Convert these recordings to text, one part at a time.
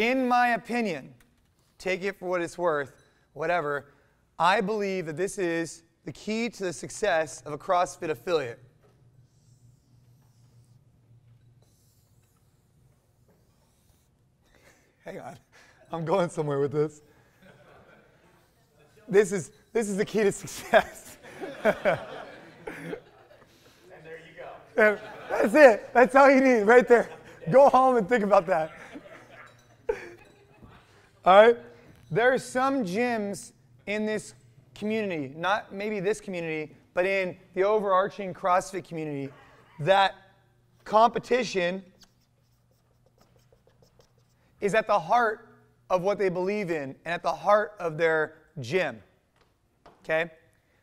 in my opinion, take it for what it's worth, whatever, I believe that this is the key to the success of a CrossFit affiliate. Hang on, I'm going somewhere with this. This is the key to success. And there you go. That's it. That's all you need right there. Go home and think about that. All right? There are some gyms in this community, not maybe this community, but in the overarching CrossFit community, that competition is at the heart of what they believe in and at the heart of their gym. Okay?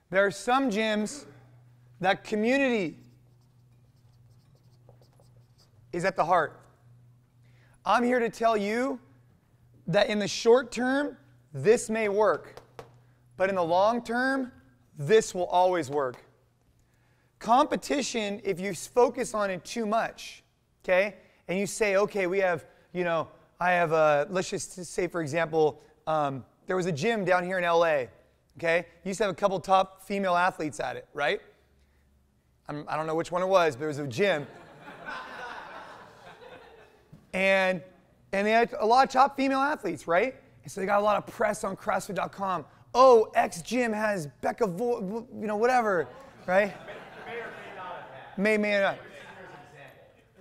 There are some gyms that community is at the heart. I'm here to tell you that in the short term, this may work, but in the long term, this will always work. Competition, if you focus on it too much, okay, and you say, okay, we have, I have let's just say, for example, there was a gym down here in LA, okay? Used to have a couple top female athletes at it, right? I don't know which one it was, but it was a gym. And they had a lot of top female athletes, right? And so they got a lot of press on CrossFit.com. Oh, X gym has Becca, whatever, right? May or may not have had. May or not.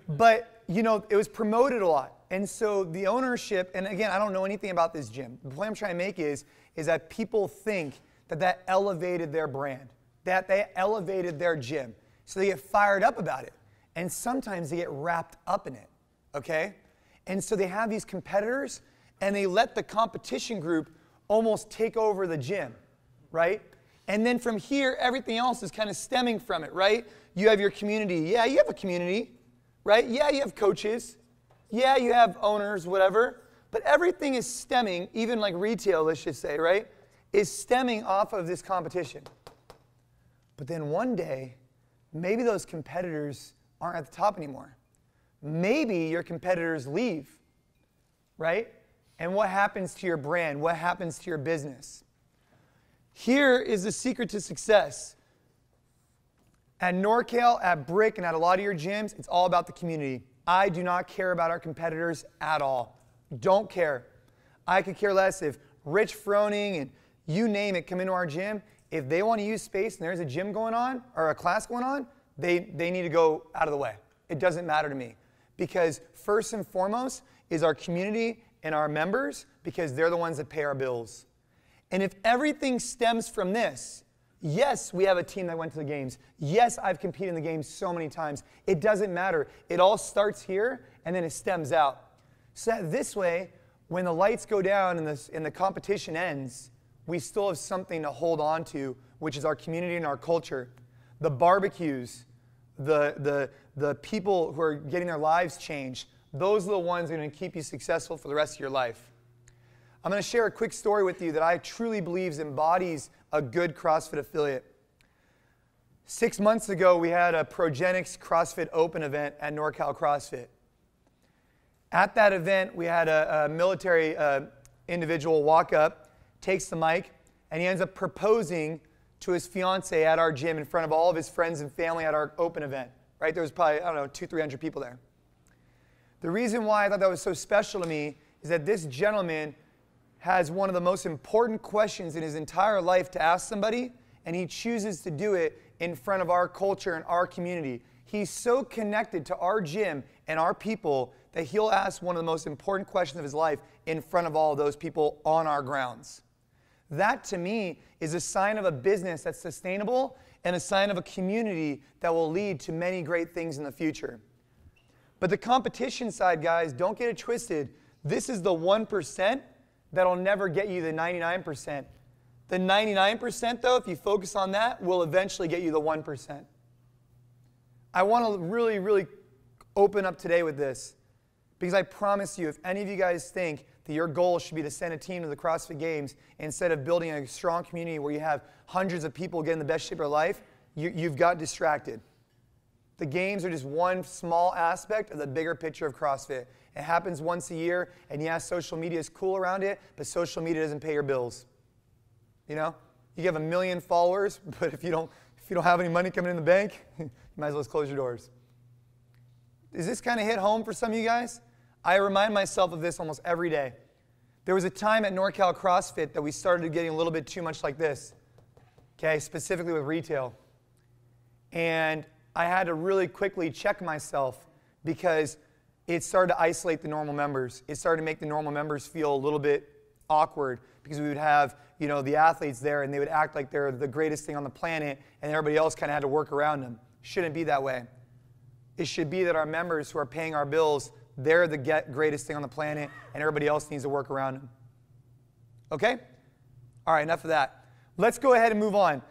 But, it was promoted a lot. And so the ownership, and again, I don't know anything about this gym. The point I'm trying to make is that people think that elevated their brand, that they elevated their gym. So they get fired up about it. And sometimes they get wrapped up in it, okay? And so they have these competitors, and they let the competition group almost take over the gym, right? And then from here, everything else is kind of stemming from it, right? You have your community. Yeah, you have a community, right? Yeah, you have coaches. Yeah, you have owners, whatever. But everything is stemming, even like retail, let's just say, right, is stemming off of this competition. But then one day, maybe those competitors aren't at the top anymore. Maybe your competitors leave, right? And what happens to your brand? What happens to your business? Here is the secret to success. At NorCal, at Brick, and at a lot of your gyms, it's all about the community. I do not care about our competitors at all. Don't care. I could care less if Rich Froning and you name it come into our gym. If they want to use space and there's a gym going on or a class going on, they need to go out of the way. It doesn't matter to me. Because first and foremost is our community and our members, because they're the ones that pay our bills. And if everything stems from this, yes, we have a team that went to the games. Yes, I've competed in the games so many times. It doesn't matter. It all starts here, and then it stems out. So that this way, when the lights go down and the competition ends, we still have something to hold on to, which is our community and our culture. The barbecues, the people who are getting their lives changed, those are the ones that are going to keep you successful for the rest of your life. I'm going to share a quick story with you that I truly believe embodies a good CrossFit affiliate. 6 months ago, we had a Progenics CrossFit Open event at NorCal CrossFit. At that event, we had a military individual walk up, takes the mic, and he ends up proposing to his fiance at our gym in front of all of his friends and family at our open event. Right? There was probably, 200-300 people there. The reason why I thought that was so special to me is that this gentleman has one of the most important questions in his entire life to ask somebody, and he chooses to do it in front of our culture and our community. He's so connected to our gym and our people that he'll ask one of the most important questions of his life in front of all of those people on our grounds. That, to me, is a sign of a business that's sustainable and a sign of a community that will lead to many great things in the future. But the competition side, guys, don't get it twisted. This is the 1% that'll never get you the 99%. The 99%, though, if you focus on that, will eventually get you the 1%. I want to really, really open up today with this, because I promise you, if any of you guys think that your goal should be to send a team to the CrossFit Games instead of building a strong community where you have hundreds of people getting the best shape of their life, you've got distracted. The games are just one small aspect of the bigger picture of CrossFit. It happens once a year, and yes, social media is cool around it, but social media doesn't pay your bills. You know? You have 1 million followers, but if you don't have any money coming in the bank, you might as well just close your doors. Does this kind of hit home for some of you guys? I remind myself of this almost every day. There was a time at NorCal CrossFit that we started getting a little bit too much like this, okay, specifically with retail. And I had to really quickly check myself because it started to isolate the normal members. It started to make the normal members feel a little bit awkward because we would have, you know, the athletes there and they would act like they're the greatest thing on the planet and everybody else kind of had to work around them. Shouldn't be that way. It should be that our members who are paying our bills, they're the greatest thing on the planet, and everybody else needs to work around them. Okay? All right, enough of that. Let's go ahead and move on.